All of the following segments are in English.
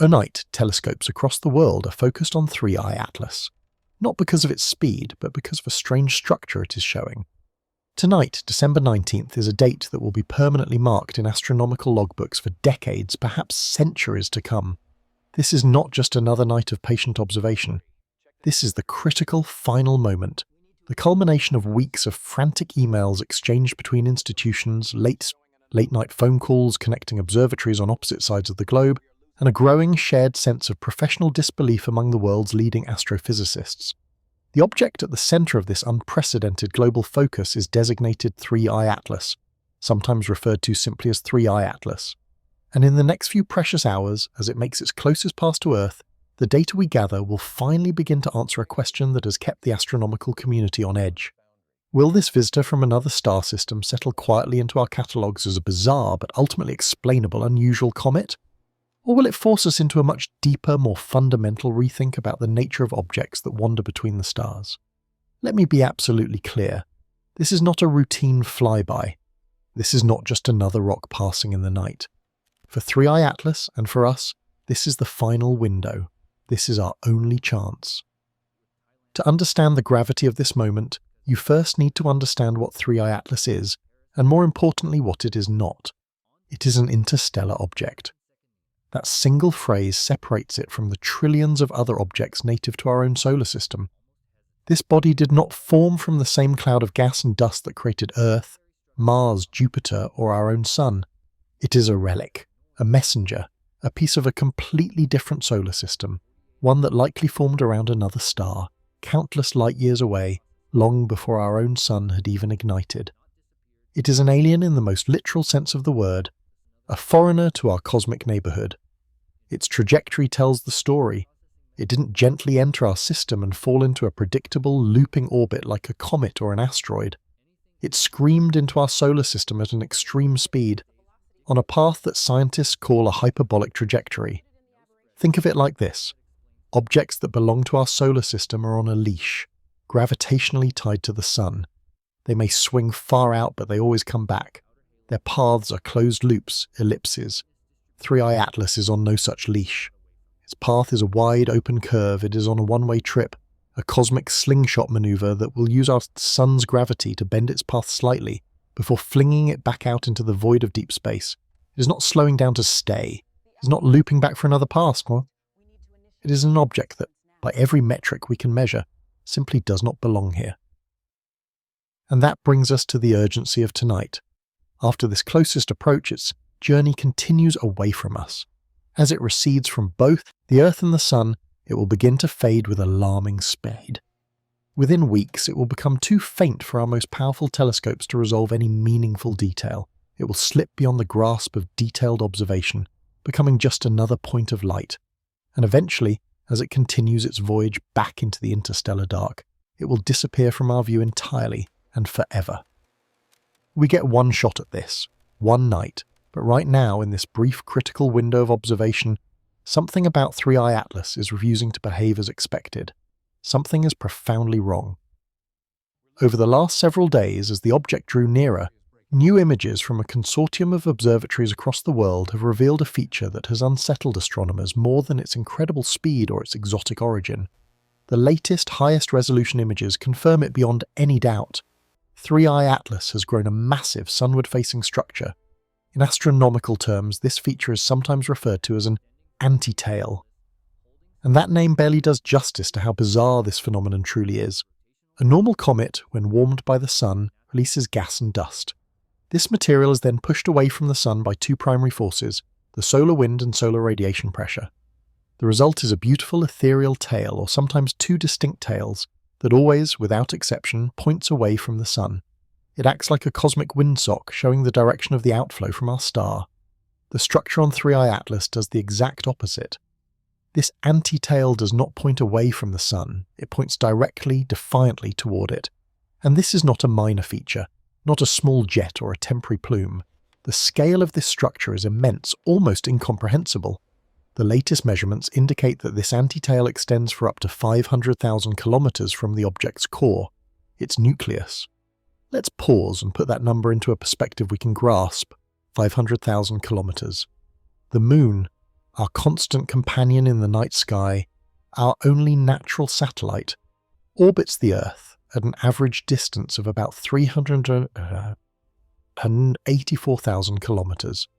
Tonight, telescopes across the world are focused on 3I Atlas, not because of its speed, but because of a strange structure it is showing. Tonight, December 19th, is a date that will be permanently marked in astronomical logbooks for decades, perhaps centuries to come. This is not just another night of patient observation. This is the critical final moment, the culmination of weeks of frantic emails exchanged between institutions, late-night phone calls connecting observatories on opposite sides of the globe, and a growing shared sense of professional disbelief among the world's leading astrophysicists. The object at the centre of this unprecedented global focus is designated 3I Atlas, sometimes referred to simply as 3I Atlas. And in the next few precious hours, as it makes its closest pass to Earth, the data we gather will finally begin to answer a question that has kept the astronomical community on edge. Will this visitor from another star system settle quietly into our catalogues as a bizarre but ultimately explainable unusual comet? Or will it force us into a much deeper, more fundamental rethink about the nature of objects that wander between the stars? Let me be absolutely clear. This is not a routine flyby. This is not just another rock passing in the night. For 3I Atlas, and for us, this is the final window. This is our only chance. To understand the gravity of this moment, you first need to understand what 3I Atlas is, and more importantly what it is not. It is an interstellar object. That single phrase separates it from the trillions of other objects native to our own solar system. This body did not form from the same cloud of gas and dust that created Earth, Mars, Jupiter, or our own Sun. It is a relic, a messenger, a piece of a completely different solar system, one that likely formed around another star, countless light years away, long before our own Sun had even ignited. It is an alien in the most literal sense of the word, a foreigner to our cosmic neighbourhood. Its trajectory tells the story. It didn't gently enter our system and fall into a predictable, looping orbit like a comet or an asteroid. It screamed into our solar system at an extreme speed, on a path that scientists call a hyperbolic trajectory. Think of it like this. Objects that belong to our solar system are on a leash, gravitationally tied to the Sun. They may swing far out, but they always come back. Their paths are closed loops, ellipses. 3I Atlas is on no such leash. Its path is a wide open curve. It is on a one-way trip, a cosmic slingshot maneuver that will use our Sun's gravity to bend its path slightly before flinging it back out into the void of deep space. It is not slowing down to stay. It is not looping back for another pass. It is an object that, by every metric we can measure, simply does not belong here. And that brings us to the urgency of tonight. After this closest approach, its journey continues away from us. As it recedes from both the Earth and the Sun, it will begin to fade with alarming speed. Within weeks, it will become too faint for our most powerful telescopes to resolve any meaningful detail. It will slip beyond the grasp of detailed observation, becoming just another point of light. And eventually, as it continues its voyage back into the interstellar dark, it will disappear from our view entirely and forever. We get one shot at this, one night, but right now, in this brief critical window of observation, something about 3I Atlas is refusing to behave as expected. Something is profoundly wrong. Over the last several days, as the object drew nearer, new images from a consortium of observatories across the world have revealed a feature that has unsettled astronomers more than its incredible speed or its exotic origin. The latest, highest resolution images confirm it beyond any doubt. 3I Atlas has grown a massive sunward-facing structure. In astronomical terms, this feature is sometimes referred to as an anti-tail. And that name barely does justice to how bizarre this phenomenon truly is. A normal comet, when warmed by the Sun, releases gas and dust. This material is then pushed away from the Sun by two primary forces, the solar wind and solar radiation pressure. The result is a beautiful ethereal tail, or sometimes two distinct tails, that always, without exception, points away from the Sun. It acts like a cosmic windsock, showing the direction of the outflow from our star. The structure on 3I Atlas does the exact opposite. This anti-tail does not point away from the Sun, it points directly, defiantly toward it. And this is not a minor feature, not a small jet or a temporary plume. The scale of this structure is immense, almost incomprehensible. The latest measurements indicate that this anti-tail extends for up to 500,000 kilometers from the object's core, its nucleus. Let's pause and put that number into a perspective we can grasp. 500,000 kilometers. The Moon, our constant companion in the night sky, our only natural satellite, orbits the Earth at an average distance of about 384,000 kilometers.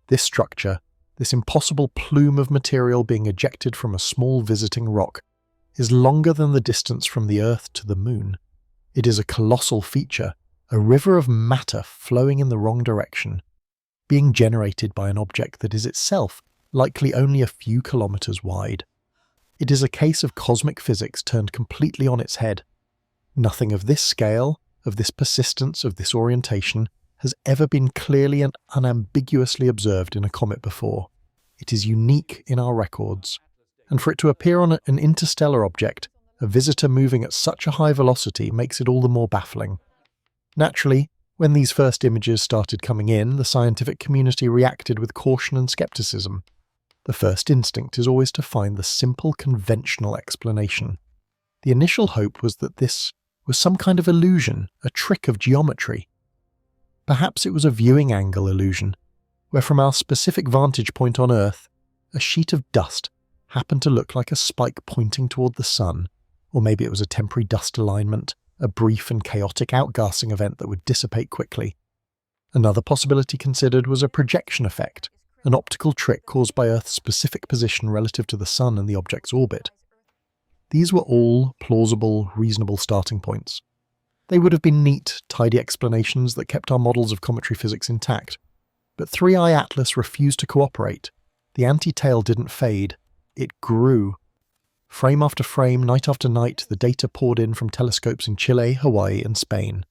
This structure, this impossible plume of material being ejected from a small visiting rock, is longer than the distance from the Earth to the Moon. It is a colossal feature, a river of matter flowing in the wrong direction, being generated by an object that is itself likely only a few kilometers wide. It is a case of cosmic physics turned completely on its head. Nothing of this scale, of this persistence, of this orientation, has ever been clearly and unambiguously observed in a comet before. It is unique in our records. And for it to appear on an interstellar object, a visitor moving at such a high velocity makes it all the more baffling. Naturally, when these first images started coming in, the scientific community reacted with caution and skepticism. The first instinct is always to find the simple, conventional explanation. The initial hope was that this was some kind of illusion, a trick of geometry. Perhaps it was a viewing angle illusion, where from our specific vantage point on Earth, a sheet of dust happened to look like a spike pointing toward the sun, or maybe it was a temporary dust alignment, a brief and chaotic outgassing event that would dissipate quickly. Another possibility considered was a projection effect, an optical trick caused by Earth's specific position relative to the sun and the object's orbit. These were all plausible, reasonable starting points. They would have been neat, tidy explanations that kept our models of cometary physics intact. But 3i Atlas refused to cooperate. The anti-tail didn't fade. It grew. Frame after frame, night after night, the data poured in from telescopes in Chile, Hawaii, and Spain.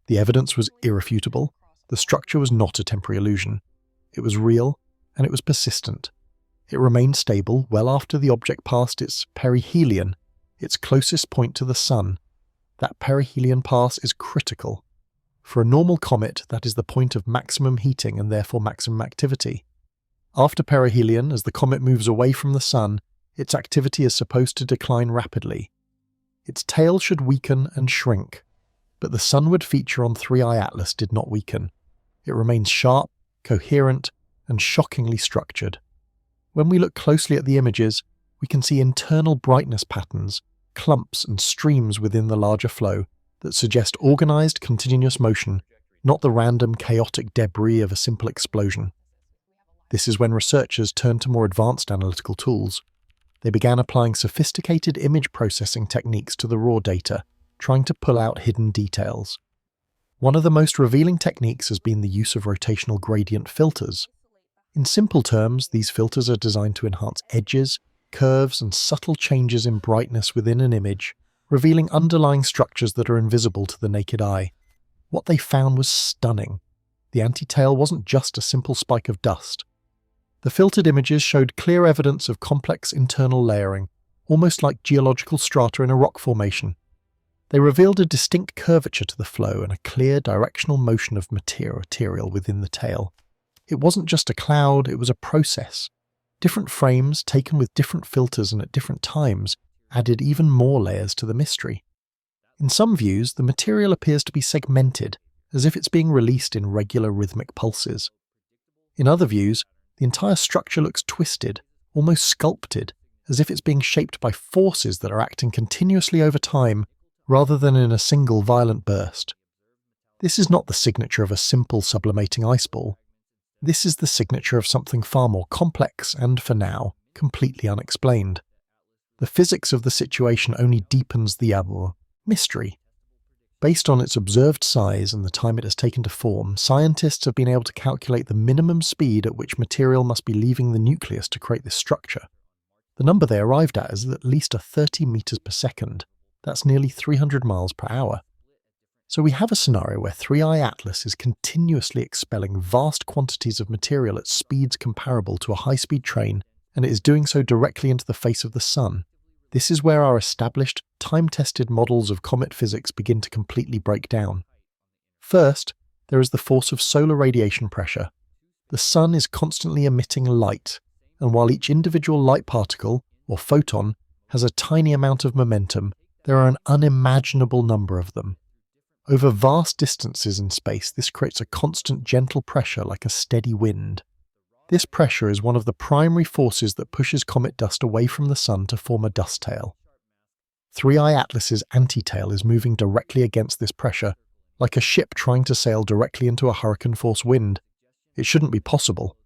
The evidence was irrefutable. The structure was not a temporary illusion. It was real, and it was persistent. It remained stable well after the object passed its perihelion, its closest point to the sun. That perihelion pass is critical. For a normal comet, that is the point of maximum heating and therefore maximum activity. After perihelion, as the comet moves away from the sun, its activity is supposed to decline rapidly. Its tail should weaken and shrink, but the sunward feature on 3i Atlas did not weaken. It remains sharp, coherent, and shockingly structured. When we look closely at the images, we can see internal brightness patterns, clumps and streams within the larger flow that suggest organized, continuous motion, not the random, chaotic debris of a simple explosion. This is when researchers turned to more advanced analytical tools. They began applying sophisticated image processing techniques to the raw data, trying to pull out hidden details. One of the most revealing techniques has been the use of rotational gradient filters. In simple terms, these filters are designed to enhance edges, curves, and subtle changes in brightness within an image, revealing underlying structures that are invisible to the naked eye. What they found was stunning. The anti-tail wasn't just a simple spike of dust. The filtered images showed clear evidence of complex internal layering, almost like geological strata in a rock formation. They revealed a distinct curvature to the flow and a clear directional motion of material within the tail. It wasn't just a cloud, it was a process. Different frames, taken with different filters and at different times, added even more layers to the mystery. In some views, the material appears to be segmented, as if it's being released in regular rhythmic pulses. In other views, the entire structure looks twisted, almost sculpted, as if it's being shaped by forces that are acting continuously over time, rather than in a single violent burst. This is not the signature of a simple sublimating ice ball. This is the signature of something far more complex and, for now, completely unexplained. The physics of the situation only deepens the mystery. Based on its observed size and the time it has taken to form, scientists have been able to calculate the minimum speed at which material must be leaving the nucleus to create this structure. The number they arrived at is at least 30 meters per second. That's nearly 300 miles per hour. So we have a scenario where 3i Atlas is continuously expelling vast quantities of material at speeds comparable to a high-speed train, and it is doing so directly into the face of the sun. This is where our established, time-tested models of comet physics begin to completely break down. First, there is the force of solar radiation pressure. The sun is constantly emitting light, and while each individual light particle, or photon, has a tiny amount of momentum, there are an unimaginable number of them. Over vast distances in space, this creates a constant gentle pressure like a steady wind. This pressure is one of the primary forces that pushes comet dust away from the Sun to form a dust tail. 3I Atlas's anti-tail is moving directly against this pressure, like a ship trying to sail directly into a hurricane-force wind. It shouldn't be possible.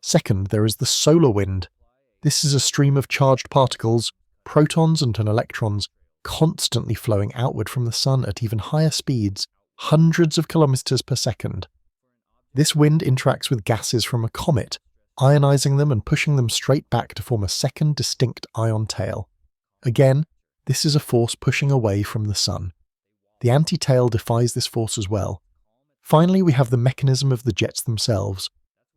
Second, there is the solar wind. This is a stream of charged particles, protons and electrons, constantly flowing outward from the Sun at even higher speeds, hundreds of kilometers per second. This wind interacts with gases from a comet, ionizing them and pushing them straight back to form a second distinct ion tail. Again, this is a force pushing away from the Sun. The anti-tail defies this force as well. Finally, we have the mechanism of the jets themselves.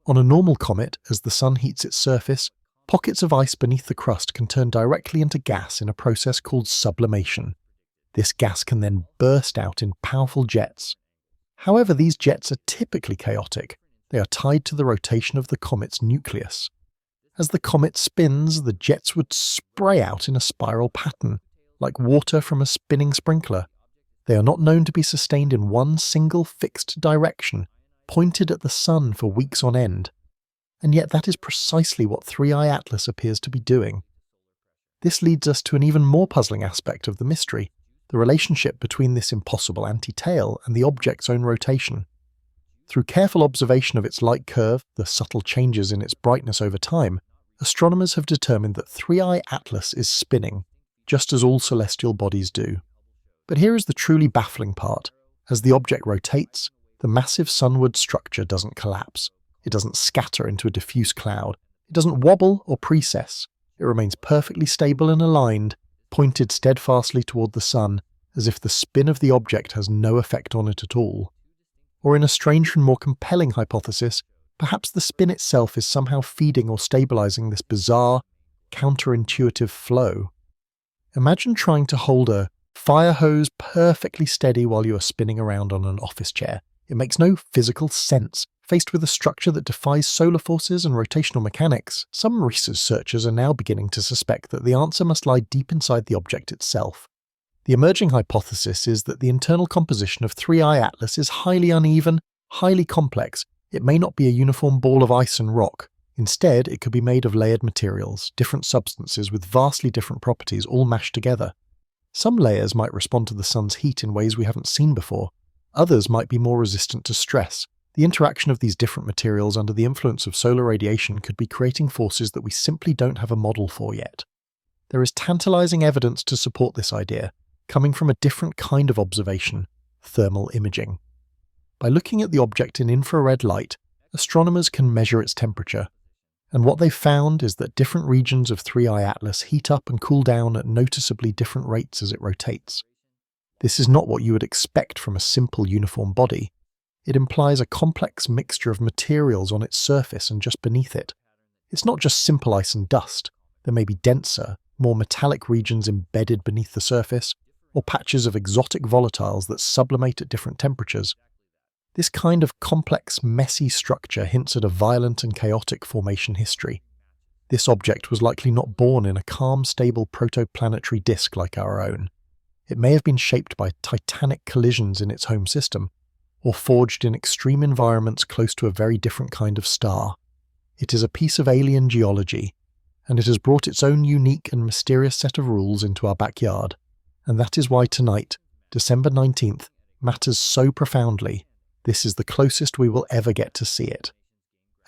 On a normal comet, as the Sun heats its surface, pockets of ice beneath the crust can turn directly into gas in a process called sublimation. This gas can then burst out in powerful jets. However, these jets are typically chaotic. They are tied to the rotation of the comet's nucleus. As the comet spins, the jets would spray out in a spiral pattern, like water from a spinning sprinkler. They are not known to be sustained in one single fixed direction, pointed at the Sun for weeks on end. And yet that is precisely what 3I Atlas appears to be doing. This leads us to an even more puzzling aspect of the mystery, the relationship between this impossible anti-tail and the object's own rotation. Through careful observation of its light curve, the subtle changes in its brightness over time, astronomers have determined that 3I Atlas is spinning, just as all celestial bodies do. But here is the truly baffling part. As the object rotates, the massive sunward structure doesn't collapse. It doesn't scatter into a diffuse cloud. It doesn't wobble or precess. It remains perfectly stable and aligned, pointed steadfastly toward the Sun, as if the spin of the object has no effect on it at all. Or in a strange and more compelling hypothesis, perhaps the spin itself is somehow feeding or stabilizing this bizarre, counterintuitive flow. Imagine trying to hold a fire hose perfectly steady while you are spinning around on an office chair. It makes no physical sense. Faced with a structure that defies solar forces and rotational mechanics, some researchers are now beginning to suspect that the answer must lie deep inside the object itself. The emerging hypothesis is that the internal composition of 3I Atlas is highly uneven, highly complex. It may not be a uniform ball of ice and rock. Instead, it could be made of layered materials, different substances with vastly different properties all mashed together. Some layers might respond to the Sun's heat in ways we haven't seen before. Others might be more resistant to stress. The interaction of these different materials under the influence of solar radiation could be creating forces that we simply don't have a model for yet. There is tantalizing evidence to support this idea, coming from a different kind of observation, thermal imaging. By looking at the object in infrared light, astronomers can measure its temperature. And what they've found is that different regions of 3I Atlas heat up and cool down at noticeably different rates as it rotates. This is not what you would expect from a simple uniform body. It implies a complex mixture of materials on its surface and just beneath it. It's not just simple ice and dust. There may be denser, more metallic regions embedded beneath the surface, or patches of exotic volatiles that sublimate at different temperatures. This kind of complex, messy structure hints at a violent and chaotic formation history. This object was likely not born in a calm, stable protoplanetary disk like our own. It may have been shaped by titanic collisions in its home system, or forged in extreme environments close to a very different kind of star. It is a piece of alien geology, and it has brought its own unique and mysterious set of rules into our backyard. And that is why tonight, December 19th, matters so profoundly. This is the closest we will ever get to see it.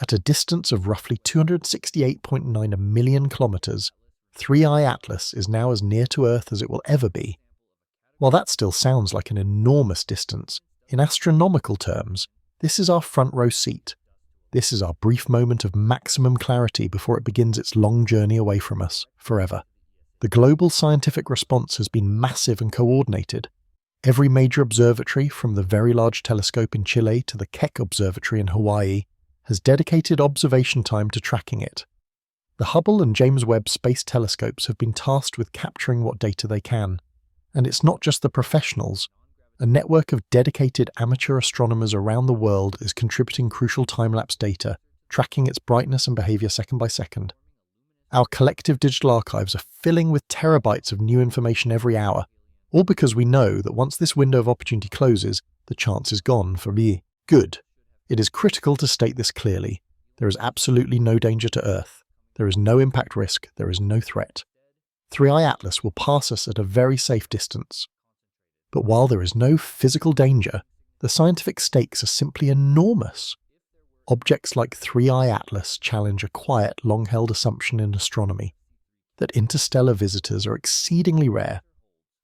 At a distance of roughly 268.9 million kilometers, 3I Atlas is now as near to Earth as it will ever be. While that still sounds like an enormous distance, in astronomical terms, this is our front row seat. This is our brief moment of maximum clarity before it begins its long journey away from us, forever. The global scientific response has been massive and coordinated. Every major observatory, from the Very Large Telescope in Chile to the Keck Observatory in Hawaii, has dedicated observation time to tracking it. The Hubble and James Webb Space Telescopes have been tasked with capturing what data they can. And it's not just the professionals. A network of dedicated amateur astronomers around the world is contributing crucial time-lapse data, tracking its brightness and behavior second by second. Our collective digital archives are filling with terabytes of new information every hour, all because we know that once this window of opportunity closes, the chance is gone for good. It is critical to state this clearly. There is absolutely no danger to Earth. There is no impact risk. There is no threat. 3i Atlas will pass us at a very safe distance. But while there is no physical danger, the scientific stakes are simply enormous. Objects like 3i Atlas challenge a quiet, long-held assumption in astronomy that interstellar visitors are exceedingly rare,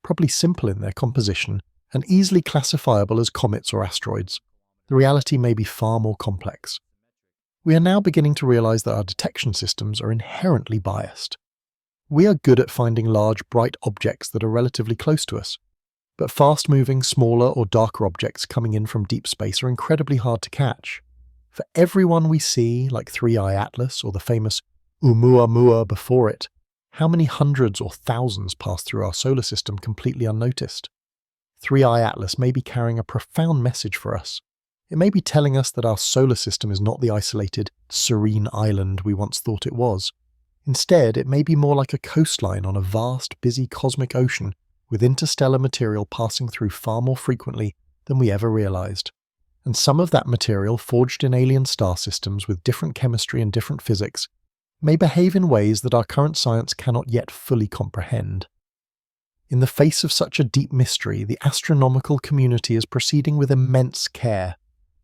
probably simple in their composition, and easily classifiable as comets or asteroids. The reality may be far more complex. We are now beginning to realize that our detection systems are inherently biased. We are good at finding large, bright objects that are relatively close to us, but fast-moving, smaller or darker objects coming in from deep space are incredibly hard to catch. For every one we see, like 3i Atlas or the famous Oumuamua before it, how many hundreds or thousands pass through our solar system completely unnoticed? 3i Atlas may be carrying a profound message for us. It may be telling us that our solar system is not the isolated, serene island we once thought it was. Instead, it may be more like a coastline on a vast, busy cosmic ocean with interstellar material passing through far more frequently than we ever realized. And some of that material, forged in alien star systems with different chemistry and different physics, may behave in ways that our current science cannot yet fully comprehend. In the face of such a deep mystery, the astronomical community is proceeding with immense care.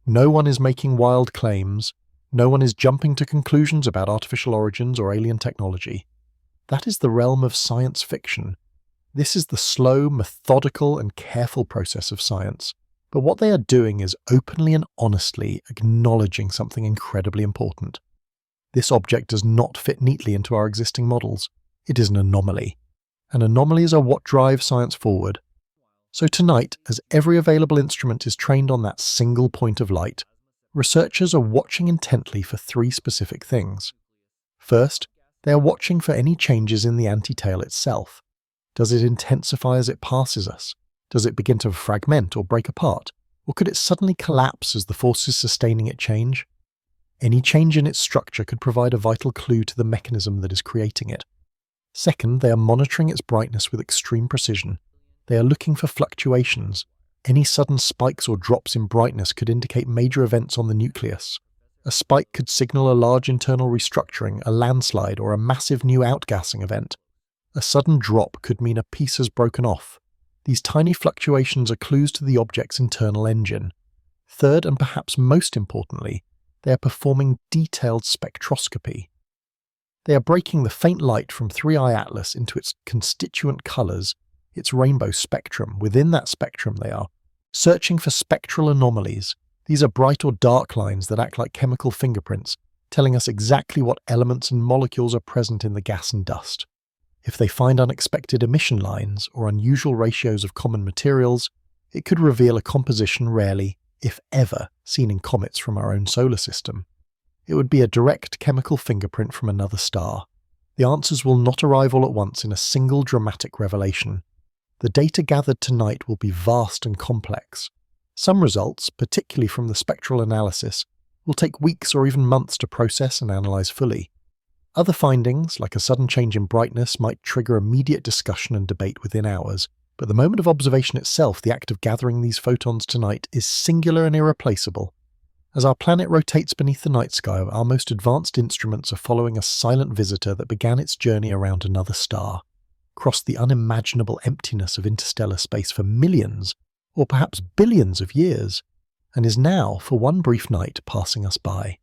No one is making wild claims. No one is jumping to conclusions about artificial origins or alien technology. That is the realm of science fiction. This is the slow, methodical, and careful process of science. But what they are doing is openly and honestly acknowledging something incredibly important. This object does not fit neatly into our existing models. It is an anomaly. And anomalies are what drive science forward. So tonight, as every available instrument is trained on that single point of light, researchers are watching intently for three specific things. First, they are watching for any changes in the antitail itself. Does it intensify as it passes us? Does it begin to fragment or break apart? Or could it suddenly collapse as the forces sustaining it change? Any change in its structure could provide a vital clue to the mechanism that is creating it. Second, they are monitoring its brightness with extreme precision. They are looking for fluctuations. Any sudden spikes or drops in brightness could indicate major events on the nucleus. A spike could signal a large internal restructuring, a landslide, or a massive new outgassing event. A sudden drop could mean a piece has broken off. These tiny fluctuations are clues to the object's internal engine. Third, and perhaps most importantly, they are performing detailed spectroscopy. They are breaking the faint light from 3i Atlas into its constituent colours, its rainbow spectrum. Within that spectrum they are searching for spectral anomalies. These are bright or dark lines that act like chemical fingerprints, telling us exactly what elements and molecules are present in the gas and dust. If they find unexpected emission lines or unusual ratios of common materials, it could reveal a composition rarely, if ever, seen in comets from our own solar system. It would be a direct chemical fingerprint from another star. The answers will not arrive all at once in a single dramatic revelation. The data gathered tonight will be vast and complex. Some results, particularly from the spectral analysis, will take weeks or even months to process and analyze fully. Other findings, like a sudden change in brightness, might trigger immediate discussion and debate within hours, but the moment of observation itself, the act of gathering these photons tonight, is singular and irreplaceable. As our planet rotates beneath the night sky, our most advanced instruments are following a silent visitor that began its journey around another star, crossed the unimaginable emptiness of interstellar space for millions, or perhaps billions of years, and is now, for one brief night, passing us by.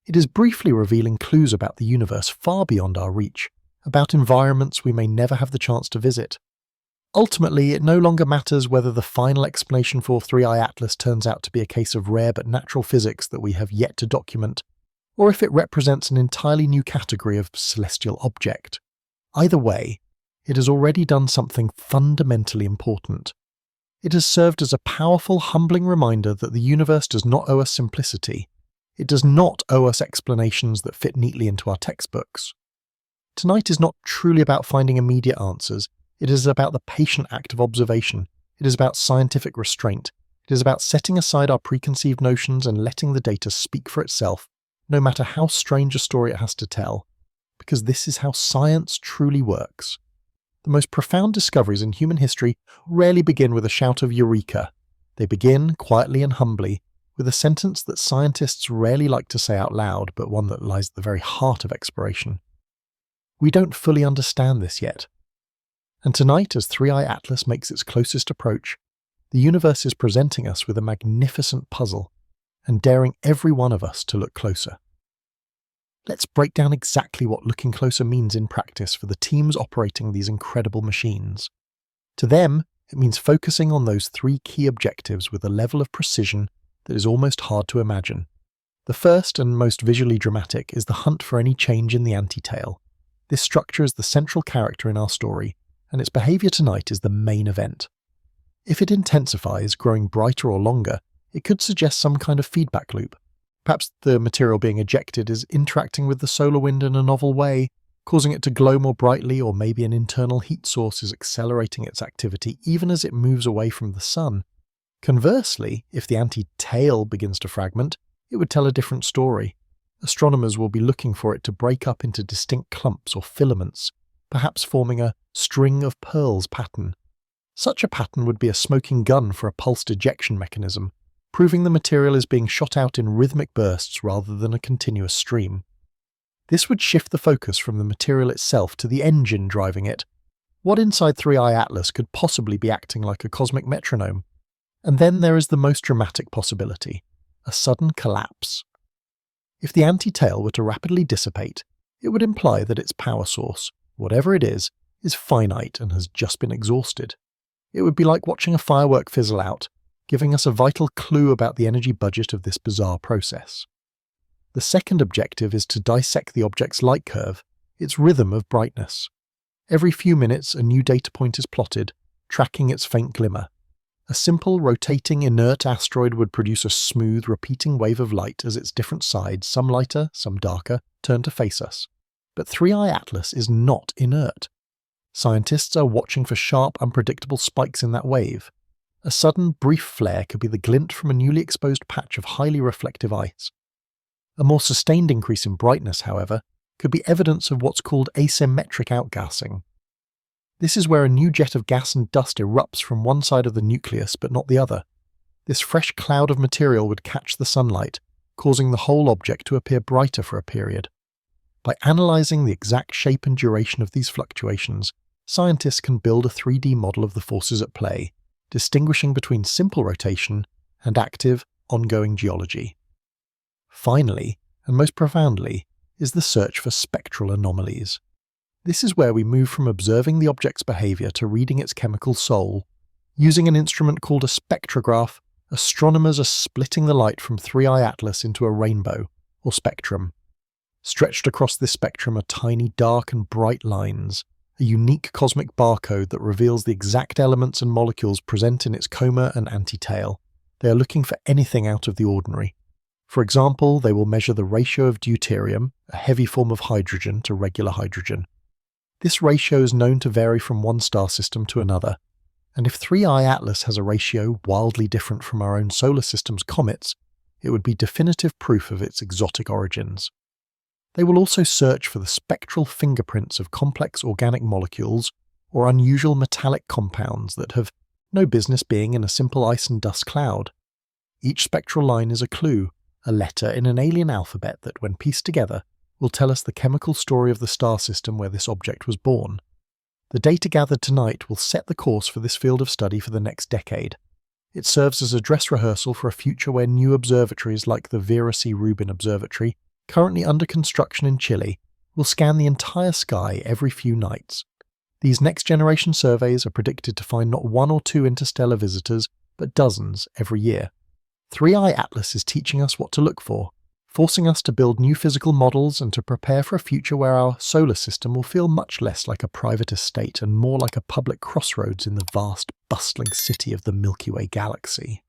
It is briefly revealing clues about the universe far beyond our reach, about environments we may never have the chance to visit. Ultimately, it no longer matters whether the final explanation for 3i Atlas turns out to be a case of rare but natural physics that we have yet to document, or if it represents an entirely new category of celestial object. Either way, it has already done something fundamentally important. It has served as a powerful, humbling reminder that the universe does not owe us simplicity. It does not owe us explanations that fit neatly into our textbooks. Tonight is not truly about finding immediate answers. It is about the patient act of observation. It is about scientific restraint. It is about setting aside our preconceived notions and letting the data speak for itself, no matter how strange a story it has to tell. Because this is how science truly works. The most profound discoveries in human history rarely begin with a shout of eureka. They begin, quietly and humbly, with a sentence that scientists rarely like to say out loud, but one that lies at the very heart of exploration. We don't fully understand this yet. And tonight, as 3i Atlas makes its closest approach, the universe is presenting us with a magnificent puzzle and daring every one of us to look closer. Let's break down exactly what looking closer means in practice for the teams operating these incredible machines. To them, it means focusing on those three key objectives with a level of precision that is almost hard to imagine. The first and most visually dramatic is the hunt for any change in the anti-tail. This structure is the central character in our story, and its behaviour tonight is the main event. If it intensifies, growing brighter or longer, it could suggest some kind of feedback loop. Perhaps the material being ejected is interacting with the solar wind in a novel way, causing it to glow more brightly, or maybe an internal heat source is accelerating its activity even as it moves away from the sun. Conversely, if the anti-tail begins to fragment, it would tell a different story. Astronomers will be looking for it to break up into distinct clumps or filaments, perhaps forming a string of pearls pattern. Such a pattern would be a smoking gun for a pulsed ejection mechanism, proving the material is being shot out in rhythmic bursts rather than a continuous stream. This would shift the focus from the material itself to the engine driving it. What inside 3i Atlas could possibly be acting like a cosmic metronome? And then there is the most dramatic possibility, a sudden collapse. If the anti-tail were to rapidly dissipate, it would imply that its power source, whatever it is finite and has just been exhausted. It would be like watching a firework fizzle out, giving us a vital clue about the energy budget of this bizarre process. The second objective is to dissect the object's light curve, its rhythm of brightness. Every few minutes a new data point is plotted, tracking its faint glimmer. A simple, rotating, inert asteroid would produce a smooth, repeating wave of light as its different sides, some lighter, some darker, turn to face us. But 3i Atlas is not inert. Scientists are watching for sharp, unpredictable spikes in that wave. A sudden, brief flare could be the glint from a newly exposed patch of highly reflective ice. A more sustained increase in brightness, however, could be evidence of what's called asymmetric outgassing. This is where a new jet of gas and dust erupts from one side of the nucleus but not the other. This fresh cloud of material would catch the sunlight, causing the whole object to appear brighter for a period. By analysing the exact shape and duration of these fluctuations, scientists can build a 3D model of the forces at play, distinguishing between simple rotation and active, ongoing geology. Finally, and most profoundly, is the search for spectral anomalies. This is where we move from observing the object's behaviour to reading its chemical soul. Using an instrument called a spectrograph, astronomers are splitting the light from 3i Atlas into a rainbow, or spectrum. Stretched across this spectrum are tiny dark and bright lines, a unique cosmic barcode that reveals the exact elements and molecules present in its coma and anti-tail. They are looking for anything out of the ordinary. For example, they will measure the ratio of deuterium, a heavy form of hydrogen, to regular hydrogen. This ratio is known to vary from one star system to another, and if 3i Atlas has a ratio wildly different from our own solar system's comets, it would be definitive proof of its exotic origins. They will also search for the spectral fingerprints of complex organic molecules or unusual metallic compounds that have no business being in a simple ice and dust cloud. Each spectral line is a clue, a letter in an alien alphabet that, when pieced together, will tell us the chemical story of the star system where this object was born. The data gathered tonight will set the course for this field of study for the next decade. It serves as a dress rehearsal for a future where new observatories like the Vera C. Rubin Observatory, currently under construction in Chile, will scan the entire sky every few nights. These next-generation surveys are predicted to find not one or two interstellar visitors, but dozens every year. 3i Atlas is teaching us what to look for, forcing us to build new physical models and to prepare for a future where our solar system will feel much less like a private estate and more like a public crossroads in the vast, bustling city of the Milky Way galaxy.